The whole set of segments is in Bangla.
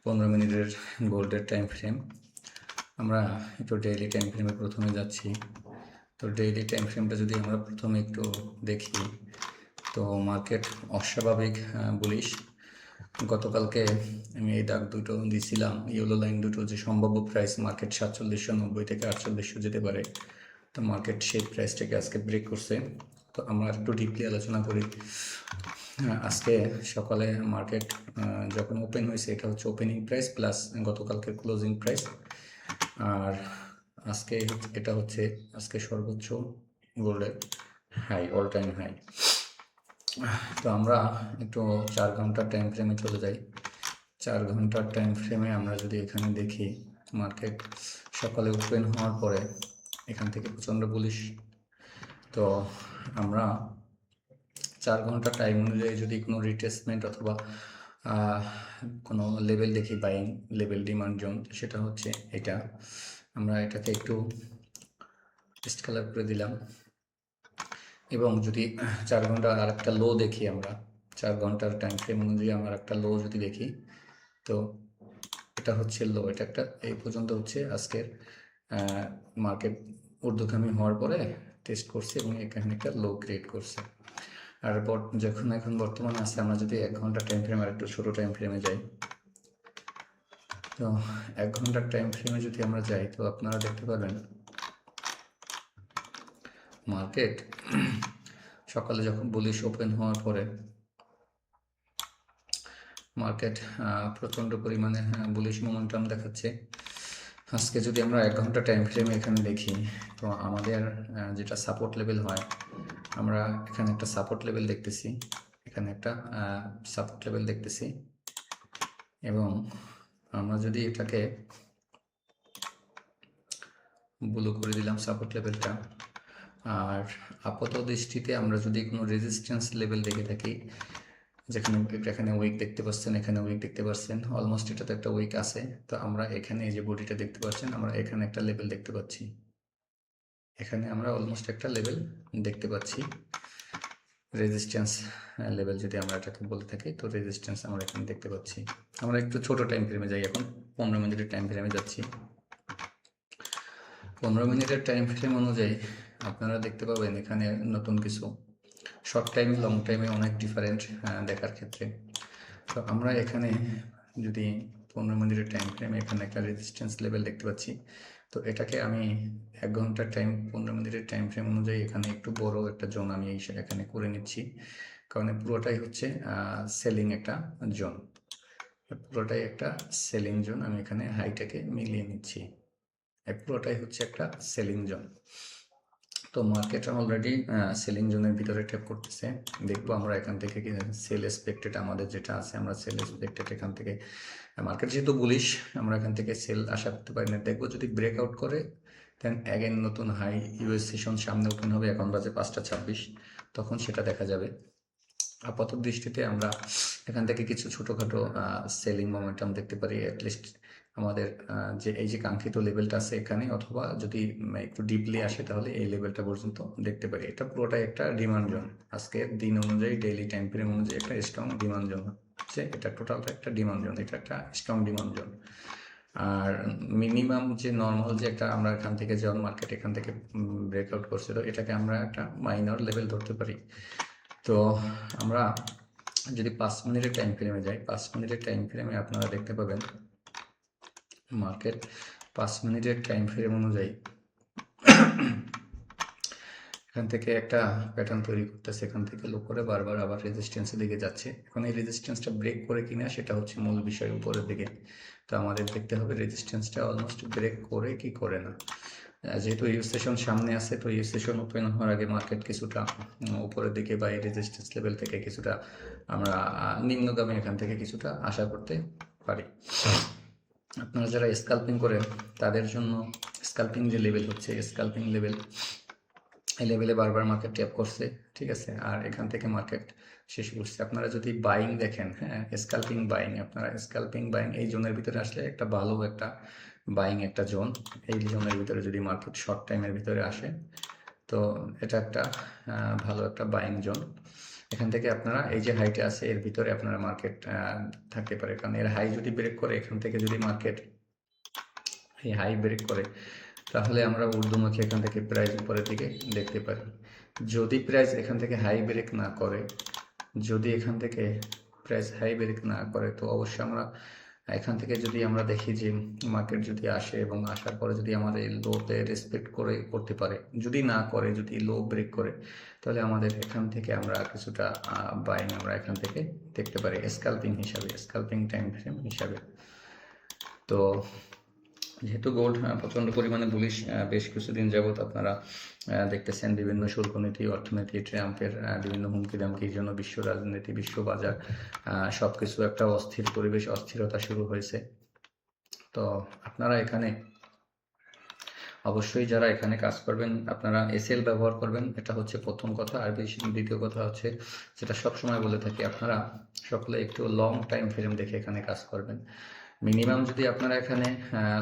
15 মিনিটের গোল্ডের টাইম ফ্রেম। আমরা একটু ডেইলি টাইম ফ্রেমে প্রথমে যাচ্ছি। তো ডেইলি টাইম ফ্রেমটা যদি আমরা প্রথমে একটু দেখি, তো মার্কেট অস্বাভাবিক বুলিশ। গতকালকে আমি এই দাগ দুটো দিয়েছিলাম, ইয়েলো লাইন দুটো, যে সম্ভাব্য প্রাইস মার্কেট 4790 থেকে 4800 যেতে পারে। তো মার্কেট সেই প্রাইসটাকে আজকে ব্রেক করছে। তো আমরা একটু ডিপলি আলোচনা করি। আজকে সকালে মার্কেট যখন ওপেন হয়েছে, এটা হচ্ছে ওপেনিং প্রাইস প্লাস গতকালকের ক্লোজিং প্রাইস। আর আজকে এটা হচ্ছে আজকে সর্বোচ্চ গোল্ডের হাই, অল টাইম হাই। তো আমরা একটু 4 ঘন্টার টাইম ফ্রেমে চলে যাই। 4 ঘন্টার টাইম ফ্রেমে আমরা যদি এখানে দেখি, মার্কেট সকালে ওপেন হওয়ার পরে এখান থেকে প্রচণ্ড বুলিশ। তো আমরা 4 ঘন্টা টাইম অনুযায়ী যদি কোনো রিটেসমেন্ট অথবা কোনো লেভেল দেখি, বাইং লেভেল, ডিমান্ড জোন, সেটা হচ্ছে এটা। আমরা এটাকে একটু টেস্ট কালার করে দিলাম। এবং যদি 4 ঘন্টার আর একটা লো দেখি, আমরা 4 ঘন্টার টাইম ফ্রেম অনুযায়ী আমার একটা লো যদি দেখি, তো এটা হচ্ছে লো। এটা একটা এই পর্যন্ত হচ্ছে আজকের মার্কেট ঊর্ধ্বগামী হওয়ার পরে টেস্ট করছে এবং এখানে একটা লো ক্রিয়েট করছে। আর যখন এখন বর্তমানে আছে, আমরা যদি 1 ঘন্টার টাইম ফ্রেম আর একটু ছোটো টাইম ফ্রেমে যাই, তো 1 ঘন্টার টাইম ফ্রেমে যদি আমরা যাই, তো আপনারা দেখতে পাবেন মার্কেট সকালে যখন বুলিশ ওপেন হওয়ার পরে মার্কেট প্রচণ্ড পরিমাণে বুলিশ মোমেন্টাম দেখাচ্ছে। আজকে যদি আমরা 1 ঘন্টা টাইম ফ্রেমে এখানে দেখি, তো আমাদের যেটা সাপোর্ট লেভেল হয়, আমরা এখানে একটা সাপোর্ট লেভেল দেখতেছি, এখানে একটা সাপোর্ট লেভেল দেখতেছি। এবং আমরা যদি এটাকে ব্লু করে দিলাম সাপোর্ট লেভেলটা। আর আপাত দৃষ্টিতে আমরা যদি কোনো রেজিস্ট্যান্স লেভেল দেখে থাকি, যেখানে এখানে উইক দেখতে পাচ্ছেন, এখানে উইক দেখতে পাচ্ছেন, অলমোস্ট এটাতে একটা উইক আছে। তো আমরা এখানে এই যে বডিটা দেখতে পাচ্ছেন, আমরা এখানে একটা লেভেল দেখতে পাচ্ছি, এখানে আমরা অলমোস্ট একটা লেভেল দেখতে পাচ্ছি, রেজিস্ট্যান্স লেভেল যদি আমরা এটাকে বলে থাকি। তো রেজিস্ট্যান্স আমরা এখানে দেখতে পাচ্ছি। আমরা একটু ছোট টাইম ফ্রেমে যাই, এখন 15 মিনিটের টাইম ফ্রেমে যাচ্ছি। 15 মিনিটের টাইম ফ্রেম অনুযায়ী আপনারা দেখতে পাবেন এখানে নতুন কিছু। শর্ট টাইমে লং টাইমে অনেক ডিফারেন্ট দেখার ক্ষেত্রে। তো আমরা এখানে যদি 15 মিনিটের টাইম ফ্রেমে এখানে একটা রেজিস্ট্যান্স লেভেল দেখতে পাচ্ছি। তো এটাকে আমি 1 ঘন্টার টাইম 15 মিনিটের টাইম ফ্রেম অনুযায়ী এখানে একটু বড় একটা জোন আমি এখানে করে নিচ্ছি, কারণ পুরোটাই হচ্ছে সেলিং একটা জোন, পুরোটাই একটা সেলিং জোন। আমি এখানে হাইটাকে মিলিয়ে নিচ্ছি, পুরোটাই হচ্ছে একটা সেলিং জোন। তো মার্কেট অলরেডি সেলিং জোনের ভিতরে ট্যাপ করতেছে। দেখবো আমরা এখান থেকে কি সেল এক্সপেক্টেড আমাদের যেটা আছে, আমরা সেল এক্সপেক্টেড এখান থেকে, মার্কেট যেহেতু বুলিশ, আমরা এখান থেকে সেল আশা করতে পারি না। দেখবো যদি ব্রেকআউট করে, দেন অ্যাগেন নতুন হাই ইউএস সেশন সামনে ওপেন হবে, এখন বাজে 5টা 26, তখন সেটা দেখা যাবে। আপাত দৃষ্টিতে আমরা এখান থেকে কিছু ছোটোখাটো সেলিং মোমেন্টাম দেখতে পারি, অ্যাটলিস্ট আমাদের যে এই যে কাঙ্ক্ষিত লেভেলটা আছে এখানে, অথবা যদি একটু ডিপলি আসে তাহলে এই লেভেলটা পর্যন্ত দেখতে পারি। এটা পুরোটাই একটা ডিমান্ড জোন, আজকের দিন অনুযায়ী ডেইলি টাইম ফ্রেম অনুযায়ী একটা স্ট্রং ডিমান্ড জোন হচ্ছে এটা। টোটালটা একটা ডিমান্ড জোন, এটা একটা স্ট্রং ডিমান্ড জোন। আর মিনিমাম যে নর্মাল যে একটা আমরা এখান থেকে যখন মার্কেট এখান থেকে ব্রেকআউট করছিল, এটাকে আমরা একটা মাইনর লেভেল ধরতে পারি। তো আমরা যদি 5 মিনিটের টাইম ফ্রেমে যাই, 5 মিনিটের টাইম ফ্রেমে আপনারা দেখতে পাবেন মার্কেট 5 মিনিটের টাইম ফ্রেম অনুযায়ী এখান থেকে একটা প্যাটার্ন তৈরি করতেছে, এখান থেকে লো করে বারবার আবার রেজিস্ট্যান্সের দিকে যাচ্ছে। এখন এই রেজিস্ট্যান্সটা ব্রেক করে কিনা সেটা হচ্ছে মূল বিষয়, উপরের দিকে। তো আমাদের দেখতে হবে রেজিস্ট্যান্সটা অলমোস্ট ব্রেক করে কি করে না। যেহেতু ইউ সেশন সামনে আছে, তো ইউ সেশন ওপেন হওয়ার আগে মার্কেট কিছুটা উপরের দিকে বা এই রেজিস্ট্যান্স লেভেল থেকে কিছুটা আমরা নিম্নগামী এখান থেকে কিছুটা আশা করতে পারি। আপনারা যারা স্কাল্পিং করেন তাদের জন্য স্কাল্পিং যে লেভেল হচ্ছে, স্কাল্পিং লেভেল, এই লেভেলে বারবার মার্কেট ট্যাপ করছে, ঠিক আছে। আর এখান থেকে মার্কেট শেষ করছে। আপনারা যদি বাইং দেখেন, হ্যাঁ, স্কাল্পিং বাইং, আপনারা স্কাল্পিং বাইং এই জোনের ভিতরে আসলে একটা ভালো একটা বাইং একটা জোন। এই জোনের ভিতরে যদি মার্কেট শর্ট টাইমের ভিতরে আসে, তো এটা একটা ভালো একটা বাইং জোন। এখান থেকে আপনারা এই যে হাইটা আছে এর ভিতরে আপনারা মার্কেট থাকতে পারে, কারণ এর হাই যদি ব্রেক করে এখান থেকে যদি মার্কেট এই হাই ব্রেক করে তাহলে আমরা ঊর্ধ্বমুখী এখান থেকে প্রাইস উপরের দিকে দেখতে পারি। যদি প্রাইস এখান থেকে হাই ব্রেক না করে, যদি এখান থেকে প্রাইস হাই ব্রেক না করে তো অবশ্যই আমরা এখান থেকে যদি আমরা দেখি যে মার্কেট যদি আসে এবং আসার পরে যদি আমাদের লোতে রেসপেক্ট করে করতে পারে, যদি না করে, যদি লো ব্রেক করে, তাহলে আমাদের এখান থেকে আমরা কিছুটা বাইং আমরা এখান থেকে দেখতে পারি স্ক্যালপিং হিসাবে, স্ক্যালপিং টাইম ফ্রেম হিসাবে। তো যেহেতু গোল্ড প্রচণ্ড পরিমাণে বুলিশ, বেশ কিছুদিন যাবৎ আপনারা দেখতেছেন বিভিন্ন শুল্ক নীতি, অর্থনীতি, ট্রাম্পের বিভিন্ন হুমকি দামকির জন্য বিশ্ব রাজনীতি, বিশ্ব বাজার সব কিছু একটা অস্থির পরিবেশ, অস্থিরতা শুরু হয়েছে। তো আপনারা এখানে অবশ্যই যারা এখানে কাজ করবেন আপনারা এসএল ব্যবহার করবেন, এটা হচ্ছে প্রথম কথা। আর দ্বিতীয় কথা হচ্ছে যেটা সবসময় বলে থাকি, আপনারা সকলে একটু লং টাইম ফ্রেম দেখে এখানে কাজ করবেন। মিনিমাম যদি আপনারা এখানে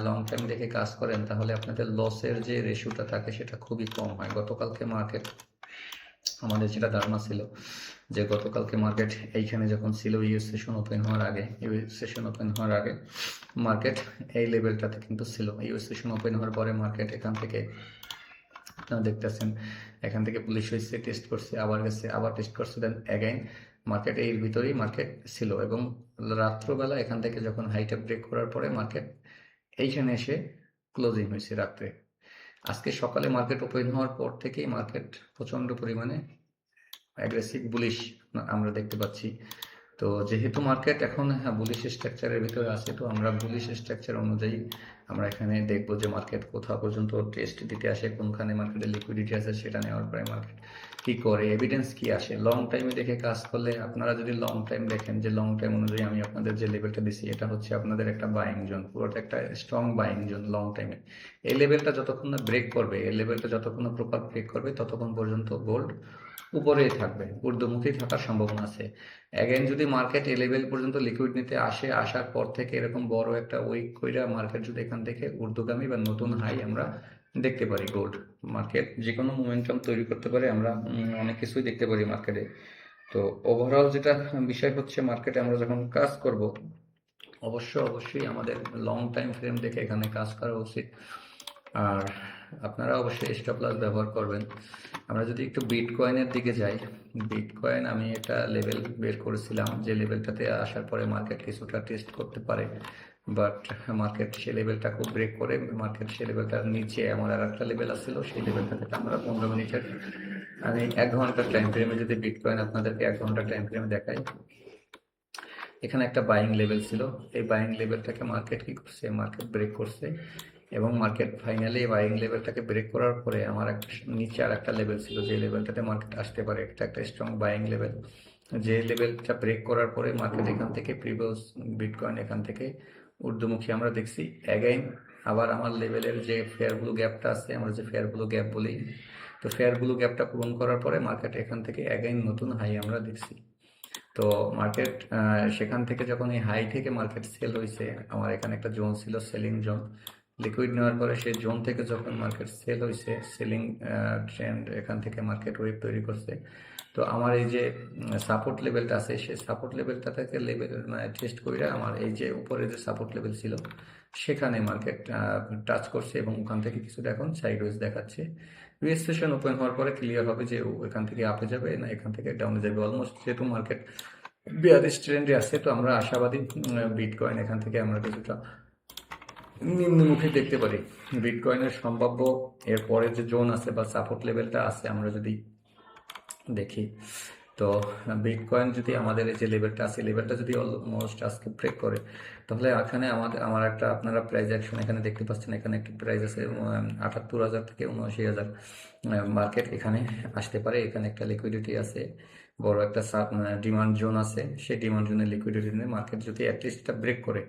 লং টাইম দেখে কাজ করেন তাহলে আপনাদের লসের যে রেশিওটা থাকে সেটা খুবই কম হয়। গতকালকে মার্কেট আমাদের যেটা ধারণা ছিল যে গতকালকে মার্কেট এইখানে যখন ছিল ইউএস সেশন ওপেন হওয়ার আগে, মার্কেট এই লেভেলটাতে কিন্তু ছিল। ইউএস সেশন ওপেন হওয়ার পরে মার্কেট এখান থেকে আপনারা দেখতেছেন এখান থেকে পুলিশ হয়েছে, টেস্ট করছে, আবার গেছে, আবার টেস্ট করছে, দেন অ্যাগাইন মার্কেট এর ভিতরেই মার্কেট ছিল। এবং রাত্রবেলা এখান থেকে যখন হাইটা ব্রেক করার পরে মার্কেট এইখানে এসে ক্লোজিং হয়েছে রাত্রে। আজকে সকালে মার্কেট ওপেন হওয়ার পর থেকেই মার্কেট প্রচণ্ড পরিমাণে অ্যাগ্রেসিভ বুলিশ আমরা দেখতে পাচ্ছি। তো যেহেতু মার্কেট এখন বুলিশ স্ট্রাকচারের ভিতরে আছে, তো আমরা বুলিশ স্ট্রাকচার অনুযায়ী আমরা এখানে দেখবো যে মার্কেট কোথা পর্যন্ত টেস্ট দিতে আসে, কোনখানে মার্কেটে লিকুইডিটি আছে, সেটা নেওয়ার পরে মার্কেট কি করে, এভিডেন্স কি আসে। লং টাইমে দেখে কাজ করলে আপনারা যদি লং টাইম দেখেন, যে লং টাইম অনুযায়ী আমি আপনাদের যে লেভেলটা দিচ্ছি এটা হচ্ছে আপনাদের একটা বাইং জোন, পুরোটা একটা স্ট্রং বাইং জোন লং টাইমে। এই লেভেলটা যতক্ষণ না ব্রেক করবে, এই লেভেলটা যতক্ষণ না প্রপার ব্রেক করবে ততক্ষণ পর্যন্ত গোল্ড উপরেই থাকবে, ঊর্ধ্বমুখী থাকার সম্ভাবনা আছে। অ্যাগেন যদি মার্কেট এই লেভেল পর্যন্ত লিকুইড নিতে আসে, আসার পর থেকে এরকম বড় একটা উইক কইরা মার্কেট যদি এখান থেকে ঊর্ধ্বগামী বা নতুন হাই আমরা দেখতে পারি, গোল্ড মার্কেট যে কোনো মোমেন্টাম তৈরি করতে পারে, আমরা অনেক কিছুই দেখতে পারি মার্কেটে। তো ওভারঅল যেটা বিষয় হচ্ছে, মার্কেটে আমরা যখন কাজ করব অবশ্যই আমাদের লং টাইম ফ্রেম দেখে এখানে কাজ করা উচিত। আর আপনারা অবশ্যই স্টপ লস ব্যবহার করবেন। আমরা যদি একটু বিটকয়েনের দিকে যাই, বিটকয়েন আমি এটা লেভেল বের করেছিলাম যে লেভেলটাতে আসার পরে মার্কেট কিছুটা টেস্ট করতে পারে, বাট মার্কেট সে লেভেলটাকে ব্রেক করে মার্কেট সে লেভেলটার নিচে আমার আর একটা লেভেল আসছিল, সেই লেভেলটাতে আমরা 15 মিনিটের, আমি 1 ঘন্টার টাইম ফ্রেমে যদি বিটকয়েন আপনাদেরকে 1 ঘন্টার টাইম ফ্রেমে দেখাই, এখানে একটা বাইং লেভেল ছিল। এই বাইং লেভেলটাকে মার্কেট কি করছে, মার্কেট ব্রেক করছে এবং মার্কেট ফাইনালি বাইং লেভেলটাকে ব্রেক করার পরে আমার একটা নিচে আর একটা লেভেল ছিল যে লেভেলটাতে মার্কেট আসতে পারে, এটা একটা স্ট্রং বাইং লেভেল। যে লেভেলটা ব্রেক করার পরে মার্কেট এখান থেকে প্রিভিয়াস বিটকয়েন এখান থেকে ঊর্ধ্বমুখী আমরা দেখছি। অ্যাগাইন আবার আমার লেভেলের যে ফেয়ার ব্লু গ্যাপটা আছে, আমরা যে ফেয়ার ব্লু গ্যাপ বলি, তো ফেয়ার ব্লু গ্যাপটা পূরণ করার পরে মার্কেট এখান থেকে অ্যাগাইন নতুন হাই আমরা দেখছি। তো মার্কেট সেখান থেকে যখন এই হাই থেকে মার্কেট সেল হয়েছে, আমার এখানে একটা জোন ছিল সেলিং জোন, লিকুইড নেওয়ার পরে সেই জোন থেকে যখন মার্কেট সেল হয়েছে, সেলিং ট্রেন্ড এখান থেকে মার্কেট ওয়েভ তৈরি করছে। তো আমার এই যে সাপোর্ট লেভেলটা আছে, সেই সাপোর্ট লেভেলটা থেকে লেভেল টেস্ট করে আমার এই যে উপরে যে সাপোর্ট লেভেল ছিল সেখানে মার্কেট টাচ করছে এবং ওখান থেকে কিছুটা এখন সাইডওয়েজ দেখাচ্ছে। ইউএস সেশন ওপেন হওয়ার পরে ক্লিয়ার হবে যে এখান থেকে আপে যাবে না এখান থেকে ডাউনে যাবে। অলমোস্ট যেহেতু মার্কেট বিয়ারিশ ট্রেন্ডে আছে, তো আমরা আশাবাদী বিটকয়েন এখান থেকে আমরা কিছুটা নিম্নমুখী দেখতে পারি। বিটকয়েনের সম্ভাব্য এরপরে যে জোন আছে বা সাপোর্ট লেভেলটা আছে আমরা যদি দেখি, তো বিটকয়েন যদি আমাদের এই যে লেভেলটা আছে, লেভেলটা যদি অলমোস্ট আজকে ব্রেক করে, তাহলে এখানে আমার একটা আপনারা প্রাইস অ্যাকশন এখানে দেখতে পাচ্ছেন, এখানে একটা প্রাইস আছে 78,000 থেকে 79,000, মার্কেট এখানে আসতে পারে। এখানে একটা লিকুইডিটি আছে, বড় একটা ডিমান্ড জোন আছে, সেই ডিমান্ড জোনের লিকুইডিটি নিয়ে মার্কেট যদি অ্যাটলিস্ট ব্রেক করে,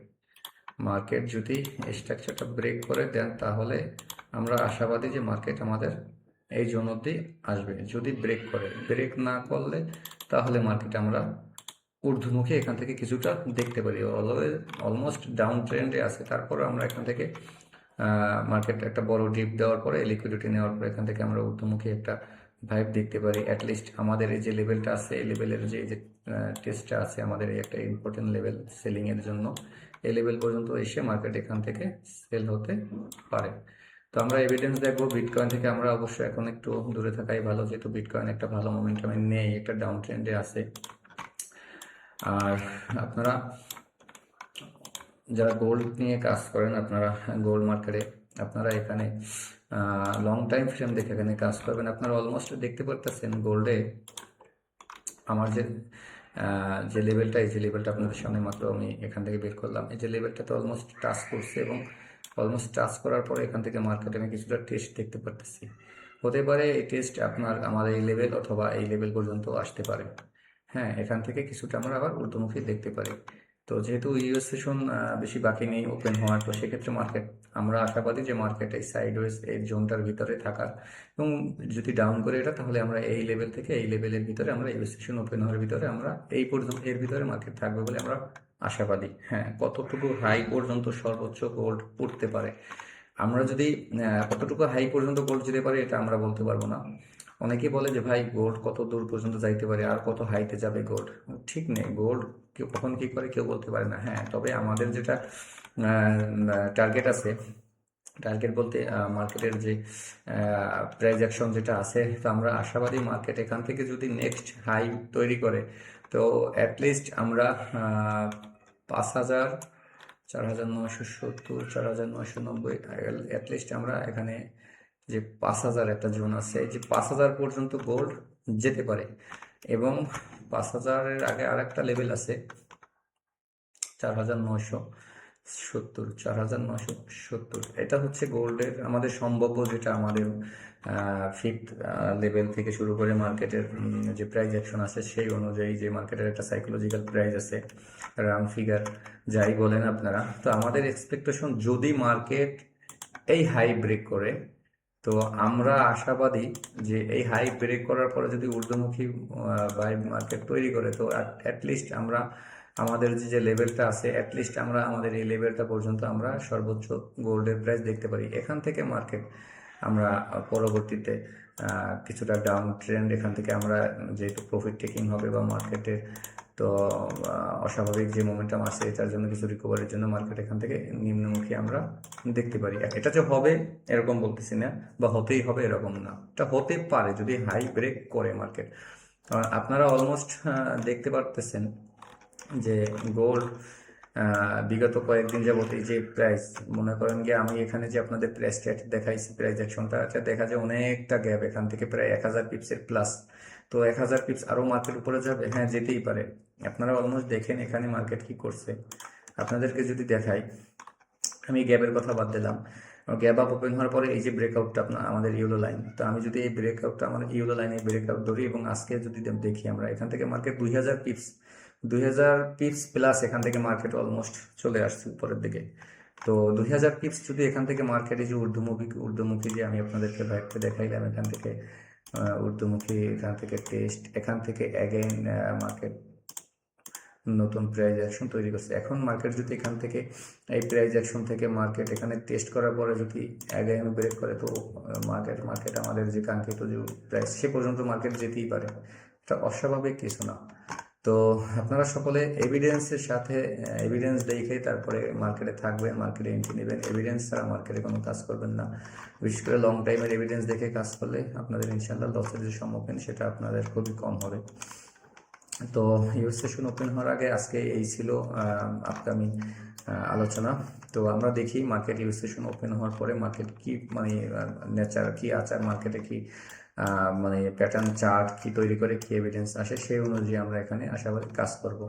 মার্কেট যদি স্ট্রাকচারটা ব্রেক করে দেন, তাহলে আমরা আশাবাদী যে মার্কেট আমাদের এই জোন অবধি আসবে। যদি ব্রেক করে, ব্রেক না করলে তাহলে মার্কেট আমরা ঊর্ধ্বমুখী এখান থেকে কিছুটা দেখতে পারি। অলমোস্ট ডাউন ট্রেন্ডে আছে, তারপরে আমরা এখান থেকে মার্কেট একটা বড় ডিপ দেওয়ার পরে লিকুইডিটি নেওয়ার পরে এখান থেকে আমরা ঊর্ধ্বমুখী একটা ভাইব দেখতে পারি। অ্যাটলিস্ট আমাদের এই যে লেভেলটা আছে, এই লেভেলের যে টেস্টটা আছে আমাদের, এই একটা ইম্পর্টেন্ট লেভেল সেলিংয়ের জন্য, এই লেভেল পর্যন্ত এসে মার্কেট এখান থেকে সেল হতে পারে। তো আমরা এভিডেন্স দেখবো বিটকয়েন থেকে। আমরা অবশ্যই এখন একটু দূরে থাকাই ভালো, যেহেতু বিটকয়েন একটা ভালো মোমেন্টামে নেই, একটা ডাউন ট্রেন্ডে আছে। আর আপনারা যারা গোল্ড নিয়ে কাজ করেন, আপনারা গোল্ড মার্কেটে আপনারা এখানে লং টাইম ফ্রেম দেখে এখানে কাজ করবেন। আপনারা অলমোস্ট দেখতে পারতেছেন গোল্ডে আমার যে লেভেলটা, এই যে লেভেলটা আপনাদের সামনে মাত্র আমি এখান থেকে বের করলাম, এই যে লেভেলটা তো অলমোস্ট টাচ করছে, এবং অলমোস্ট টাচ করার পরে এখান থেকে মার্কেটে আমি কিছুটা টেস্ট দেখতে পারতেছি। হতে পারে এই টেস্ট আমাদের এই লেভেল অথবা এই লেভেল পর্যন্ত আসতে পারে। হ্যাঁ, এখান থেকে কিছুটা আমরা আবার ঊর্ধ্বমুখী দেখতে পারি। তো যেহেতু ইউএস সেশন বেশি বাকি নেই ওপেন হওয়ার, তো সেক্ষেত্রে মার্কেট, আমরা আশাবাদী যে মার্কেট এই সাইডওয়েজ এই জোনটার ভিতরে থাকার, এবং যদি ডাউন করে এটা, তাহলে আমরা এই লেভেল থেকে এই লেভেলের ভিতরে আমরা ইউএস সেশন ওপেন হওয়ার ভিতরে আমরা এই পর্যন্ত এর ভিতরে মার্কেট থাকবে বলে আমরা আশাবাদী। হ্যাঁ, কতটুকু হাই পর্যন্ত সর্বোচ্চ গোল্ড পড়তে পারে, আমরা যদি কতটুকু হাই পর্যন্ত গোল্ড যেতে পারে এটা আমরা বলতে পারবো না। অনেকে বলে যে ভাই গোল্ড কত দূর পর্যন্ত যাইতে পারে, আর কত হাইতে যাবে গোল্ড, ঠিক নেই। গোল্ড কেউ কখন কি করে কেউ বলতে পারে না। হ্যাঁ, তবে আমাদের যেটা টার্গেট আছে, টার্গেট বলতে মার্কেটের যে প্রাইস অ্যাকশন যেটা আছে, তো আমরা আশাবাদী মার্কেট এখান থেকে যদি নেক্সট হাই তৈরি করে, তো অ্যাটলিস্ট আমরা 5,000, 4,970, 4,990, অ্যাটলিস্ট আমরা এখানে যে 5,000 একটা জোন আছে, এই যে 5,000 পর্যন্ত গোল্ড যেতে পারে। এবং 5,000-এর আগে আর একটা লেভেল আছে 4,970, 4,970, এটা হচ্ছে গোল্ডের আমাদের সম্ভাব্য, যেটা আমাদের ফিফথ লেভেল থেকে শুরু করে মার্কেটের যে প্রাইস অ্যাকশন আছে সেই অনুযায়ী, যে মার্কেটের একটা সাইকোলজিক্যাল প্রাইস আছে, রাউন্ড ফিগার যাই বলেন আপনারা। তো আমাদের এক্সপেকটেশন যদি মার্কেট এই হাই ব্রেক করে, তো আমরা আশাবাদী যে এই হাই ব্রেক করার পরে যদি ঊর্ধ্বমুখী বাই মার্কেট তৈরি করে, তো অ্যাটলিস্ট আমরা আমাদের যে লেভেলটা আছে, অ্যাটলিস্ট আমরা আমাদের এই লেভেলটা পর্যন্ত আমরা সর্বোচ্চ গোল্ডের প্রাইস দেখতে পারি। এখান থেকে মার্কেট আমরা পরবর্তীতে কিছুটা ডাউন ট্রেন্ড, এখান থেকে আমরা যেহেতু প্রফিট টেকিং হবে বা মার্কেটের তো অস্বাভাবিক যে মোমেন্টাম আছে, এটার জন্য কিছু রিকভারির জন্য মার্কেট এখান থেকে নিম্নমুখী আমরা দেখতে পারি। এটা যে হবে এরকম বলতেছি না, বা হতেই হবে এরকম না, এটা হতে পারে যদি হাই ব্রেক করে মার্কেট। আপনারা অলমোস্ট দেখতে পারতেছেন যে গোল্ড বিগত কয়েকদিন যাবত এই যে প্রাইস, মনে করেন যে আমি এখানে যে আপনাদের প্রাইস চার্ট দেখাইছি, প্রাইস অ্যাকশনটা দেখা যায় অনেকটা গ্যাপ, এখান থেকে প্রায় 1,000 পিপসের প্লাস। তো 1,000 পিপস আরও মার্কেট উপরে যাবে, হ্যাঁ যেতেই পারে। আপনারা অলমোস্ট দেখেন এখানে মার্কেট কি করছে, আপনাদেরকে যদি দেখাই, আমি গ্যাপের কথা বাদ দিলাম, গ্যাপ আপ ওপেন হওয়ার পরে এই যে ব্রেকআউটটা আপনার আমাদের ইউলো লাইন, তো আমি যদি এই ব্রেকআউটটা আমাদের ইউলো লাইনে ব্রেকআউট ধরি, এবং আজকে যদি দেখি আমরা এখান থেকে মার্কেট 2,000 পিপস, 2,000 পিপস প্লাস এখান থেকে মার্কেট অলমোস্ট চলে আসছে উপরের দিকে। তো 2,000 পিপস যদি এখান থেকে মার্কেটে যে ঊর্ধ্বমুখী যে আমি আপনাদেরকে ভাইবটা দেখাইলাম, এখান থেকে ঊর্ধ্বমুখী, এখান থেকে টেস্ট, এখান থেকে অ্যাগেন মার্কেট নতুন প্রাইস অ্যাকশন তৈরি করছে। এখন মার্কেট যদি এখান থেকে এই প্রাইস অ্যাকশন থেকে মার্কেট এখানে টেস্ট করার পরে যদি অ্যাগেন ব্রেক করে, তো মার্কেট আমাদের যে কাঙ্ক্ষিত যে প্রাইস সে পর্যন্ত মার্কেট যেতেই পারে, এটা অস্বাভাবিক কিছু না। তো আপনারা সকলে এভিডেন্সের সাথে এভিডেন্স দেখে তারপরে মার্কেটে থাকবেন, মার্কেটে এন্ট্রি নেবেন। এভিডেন্স ছাড়া মার্কেটে কোনো কাজ করবেন না। বিশেষ করে লং টাইমের এভিডেন্স দেখে কাজ করলে আপনাদের ইনশাল্লাহ লসের যে সম্মুখীন সেটা আপনাদের খুবই কম হবে। তো ইউএস সেশন ওপেন হওয়ার আগে আজকে এই ছিল আপকামিং আলোচনা। তো আমরা দেখি মার্কেট ইউএস সেশন ওপেন হওয়ার পরে মার্কেট কি মানে নেচার কি আচার, মার্কেটে কি মানে প্যাটার্ন চার্ট কি তৈরি করে, কি এভিডেন্স আসে, সেই অনুযায়ী আমরা এখানে আশাবাদী কাজ করব।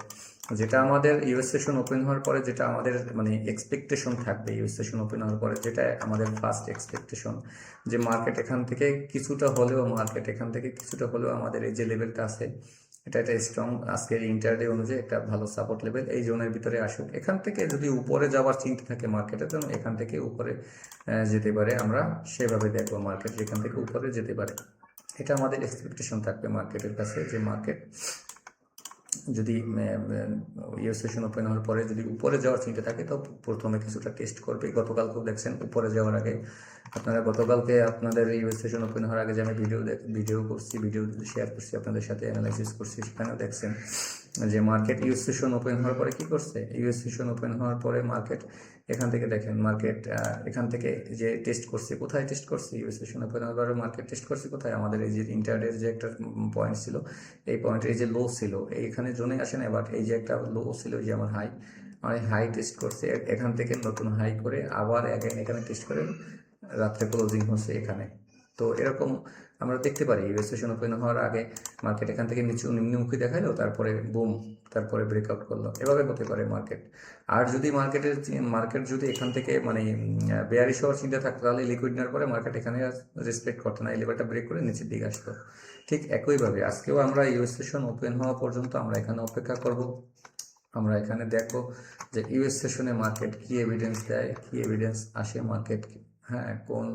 যেটা আমাদের ইউএস সেশন ওপেন হওয়ার পরে যেটা আমাদের মানে এক্সপেকটেশন থাকবে, ইউএস সেশন ওপেন হওয়ার পরে যেটা আমাদের ফার্স্ট এক্সপেকটেশন, যে মার্কেট এখান থেকে কিছুটা হলেও আমাদের এই যে লেভেলটা আছে, এটা একটা স্ট্রং আজকের ইন্টারডে অনুযায়ী একটা ভালো সাপোর্ট লেভেল, এই জোনের ভিতরে আসুক। এখান থেকে যদি উপরে যাওয়ার চিন্তা থাকে মার্কেটের জন্য, এখান থেকে উপরে যেতে পারে, আমরা সেভাবে দেখবো মার্কেট যেখান থেকে উপরে যেতে পারে। এটা আমাদের এক্সপেকটেশন থাকবে মার্কেটের কাছে, যে মার্কেট যদি ইউএস সেশন ওপেন হওয়ার পরে যদি উপরে যাওয়ার চিন্তা থাকে তো প্রথমে কিছুটা টেস্ট করবে। গতকালকেও দেখছেন উপরে যাওয়ার আগে আপনারা, গতকালকে আপনাদের ইউএস সেশন ওপেন হওয়ার আগে যে আমি ভিডিও করছি, ভিডিও শেয়ার করছি আপনাদের সাথে, অ্যানালাইসিস করছি, সেখানেও দেখছেন যে মার্কেট ইউএস সেশন ওপেন হওয়ার পরে কি করছে। ইউএস সেশন ওপেন হওয়ার পরে মার্কেট এখান থেকে দেখেন, মার্কেট এখান থেকে যে টেস্ট করছে, কোথায় টেস্ট করছে, ইউএস সেশন ওপেন হওয়ার পরে মার্কেট টেস্ট করছে কোথায়, আমাদের এই যে ইন্টারডের যে একটা পয়েন্ট ছিল, এই পয়েন্টের এই যে লো ছিল, এইখানে জোনে আসে না, বাট এই যে একটা লো ছিল, যে আমার হাই টেস্ট করছে, এখান থেকে নতুন হাই করে আবার এখানে টেস্ট করে রাত্রে ক্লোজিং হচ্ছে এখানে। তো এরকম আমরা দেখতে পারি ইউএস সেশন ওপেন হওয়ার আগে মার্কেট এখান থেকে নিম্নমুখী দেখাইলো, তারপরে বুম, তারপরে ব্রেকআউট করলো, এভাবে হতে পারে মার্কেট। আর যদি মার্কেট যদি এখান থেকে মানে বেয়ারিশ হওয়ার চিন্তা থাকতো, তাহলে লিকুইড নেওয়ার পরে মার্কেট এখানে রেসপেক্ট করতো না, এই লেভেলটা ব্রেক করে নিচের দিকে আসতো। ঠিক একইভাবে আজকেও আমরা ইউএস সেশন ওপেন হওয়া পর্যন্ত আমরা এখানে অপেক্ষা করব। আমরা এখানে দেখব যে ইউএস সেশনে মার্কেট কি এভিডেন্স দেয়, কি এভিডেন্স আসে মার্কেট, হ্যাঁ, কোন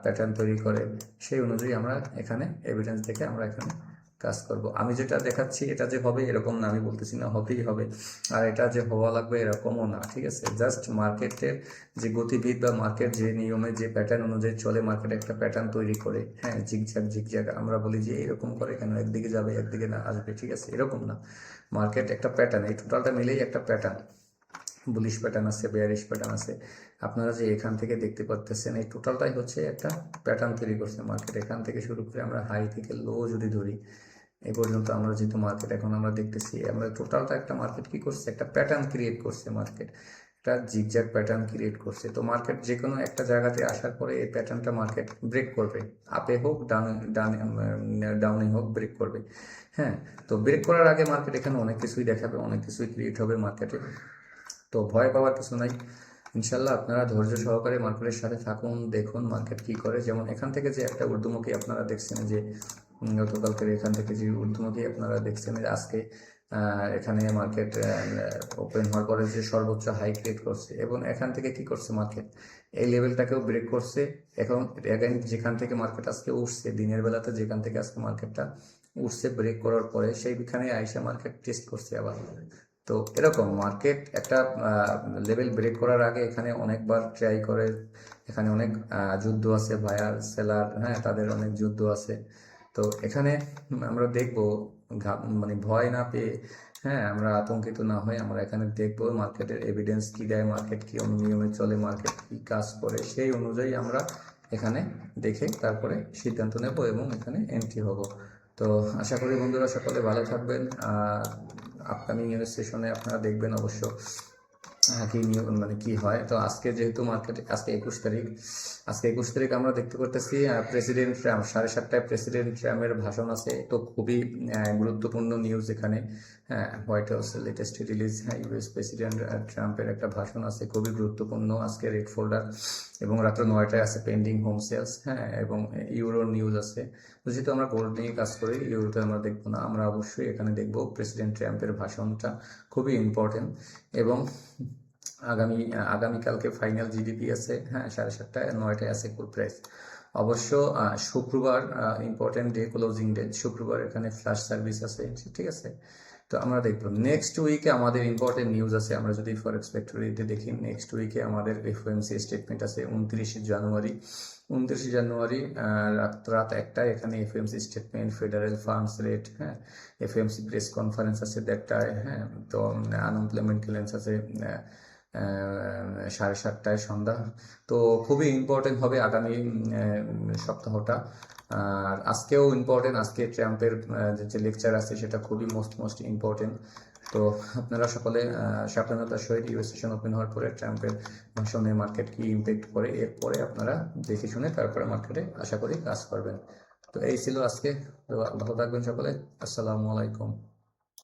প্যাটার্ন তৈরি করে, সেই অনুযায়ী আমরা এখানে এভিডেন্স দেখে আমরা এখানে কাজ করব। আমি যেটা দেখাচ্ছি এটা যে হবে এরকম না, আমি বলতেছি না হতেই হবে, আর এটা যে হওয়া লাগবে এরকমও না, ঠিক আছে। জাস্ট মার্কেটের যে গতিবিদ বা মার্কেট যে নিয়মে যে প্যাটার্ন অনুযায়ী চলে, মার্কেট একটা প্যাটার্ন তৈরি করে, হ্যাঁ, জিগজ্যাগ আমরা বলি যে এরকম করে কেন, একদিকে যাবে একদিকে না আসবে, ঠিক আছে, এরকম না। মার্কেট একটা প্যাটার্ন, এই টোটালটা মিলেই একটা প্যাটার্ন, বুলিশ প্যাটার্ন আছে, বেয়ারিশ প্যাটার্ন আছে। আপনারা যে এখান থেকে দেখতে পাচ্ছেন এই টোটালটাই হচ্ছে একটা প্যাটার্ন তৈরি করছে মার্কেট। এখান থেকে শুরু করে আমরা হাই থেকে লো যদি ধরি এই পর্যন্ত, আমরা যেহেতু মার্কেট এখন আমরা দেখতেছি, আমরা টোটালটা একটা মার্কেট কি করছে, একটা প্যাটার্ন ক্রিয়েট করছে মার্কেট, একটা জিগজ্যাগ প্যাটার্ন ক্রিয়েট করছে। তো মার্কেট যে কোনো একটা জায়গাতে আসার পরে এই প্যাটার্নটা মার্কেট ব্রেক করবে, আপে হোক ডাউনে হোক ব্রেক করবে, হ্যাঁ। তো ব্রেক করার আগে মার্কেট এখানে অনেক কিছুই দেখাবে, অনেক কিছুই ক্রিয়েট হবে মার্কেটে, তো ভয় পাওয়ার কিছু নাই। ইনশাল্লাহ আপনারা ধৈর্য সহকারে মার্কেটের সাথে থাকুন, দেখুন মার্কেট কি করে। যেমন এখান থেকে যে একটা ঊর্ধ্বমুখী আপনারা দেখছেন, যে গতকালকের এখান থেকে যে ঊর্ধ্বমুখী আপনারা দেখছেন, যে আজকে এখানে মার্কেট ওপেন হওয়ার পরে যে সর্বোচ্চ হাই ক্রিয়েট করছে, এবং এখান থেকে কি করছে মার্কেট এই লেভেলটাকেও ব্রেক করছে। এখন এগেন যেখান থেকে মার্কেট আজকে উঠছে, দিনের বেলাতে যেখান থেকে আজকে মার্কেটটা উঠছে ব্রেক করার পরে, সেইখানে আইসা মার্কেট টেস্ট করছে আবার। তো এরকম মার্কেট একটা লেভেল ব্রেক করার আগে এখানে অনেকবার ট্রাই করে, এখানে অনেক যুদ্ধ আছে, বায়ার সেলার, হ্যাঁ, তাদের অনেক যুদ্ধ আছে। তো এখানে আমরা দেখব মানে ভয় না পেয়ে, হ্যাঁ, আমরা আতঙ্কিত না হয়ে আমরা এখানে দেখব মার্কেটের এভিডেন্স কি দেয়, মার্কেট কি নিয়মে চলে, মার্কেট কি কাজ করে, সেই অনুযায়ী আমরা এখানে দেখে তারপরে সিদ্ধান্ত নেব এবং এখানে এন্ট্রি হব। তো আশা করি বন্ধুরা সকলে ভালো থাকবেন। আপকামিং ইউএস সেশনে আপনারা দেখবেন অবশ্য কি নিয়ম মানে কি হয়। তো আজকে যেহেতু মার্কেটে আজকে 21 তারিখ, আজকে 21 তারিখ আমরা দেখতে পারতেছি প্রেসিডেন্ট ট্রাম্প 7:30টায় প্রেসিডেন্ট ট্রাম্পের ভাষণ আছে। তো খুবই গুরুত্বপূর্ণ নিউজ এখানে, হ্যাঁ, হোয়াইট হাউস লেটেস্ট রিলিজ, হ্যাঁ, ইউএস প্রেসিডেন্ট ট্রাম্পের একটা ভাষণ আছে, খুবই গুরুত্বপূর্ণ। আজকে রেড ফোল্ডার এবং রাত্র 9টায় আছে পেন্ডিং হোম সেলস, হ্যাঁ, এবং ইউরোর নিউজ আছে। তো যেহেতু আমরা গোল্ড নিয়ে কাজ করি, ইউরোতে আমরা দেখবো না, আমরা অবশ্যই এখানে দেখবো প্রেসিডেন্ট ট্রাম্পের ভাষণটা, খুবই ইম্পর্টেন্ট। এবং আগামীকালকে ফাইনাল জিডিপি আছে, হ্যাঁ, 7:30টায়, 9টায় আছে কোর প্রাইস। অবশ্য শুক্রবার ইম্পর্টেন্ট ডে, ক্লোজিং ডে, শুক্রবার এখানে ফ্ল্যাশ সার্ভিস আছে, ঠিক আছে। তো আমরা দেখবো নেক্সট উইকে আমাদের ইম্পর্টেন্ট নিউজ আছে। আমরা যদি ফরেক্স ফ্যাক্টরিতে দেখি, নেক্সট উইকে আমাদের এফওএমসি স্টেটমেন্ট আছে 29 জানুয়ারি। 29 জানুয়ারি রাত 1টায় এখানে FOMC statement, federal funds rate, হ্যাঁ, এফওএমসি প্রেস কনফারেন্স আছে 1টায়, হ্যাঁ। তো আনএমপ্লয়মেন্ট ক্লেমস আছে 7:30টায় সন্ধ্যা। তো খুবই ইম্পর্টেন্ট হবে আগামী সপ্তাহটা। আর আজকেও ইম্পর্টেন্ট, আজকে ট্রাম্পের যে লেকচার আছে সেটা খুবই মোস্ট ইম্পর্টেন্ট। তো আপনারা সকলে সাবধানতার সহিত ইউএস সেশন ওপেন হওয়ার পরে ট্রাম্পের ভাষণে মার্কেট কি ইম্প্যাক্ট করে, এরপরে আপনারা দেখে শুনে তারপরে মার্কেটে আশা করি কাজ করবেন। তো এই ছিল আজকে। তো ভালো থাকবেন সকলে। আসসালামু আলাইকুম।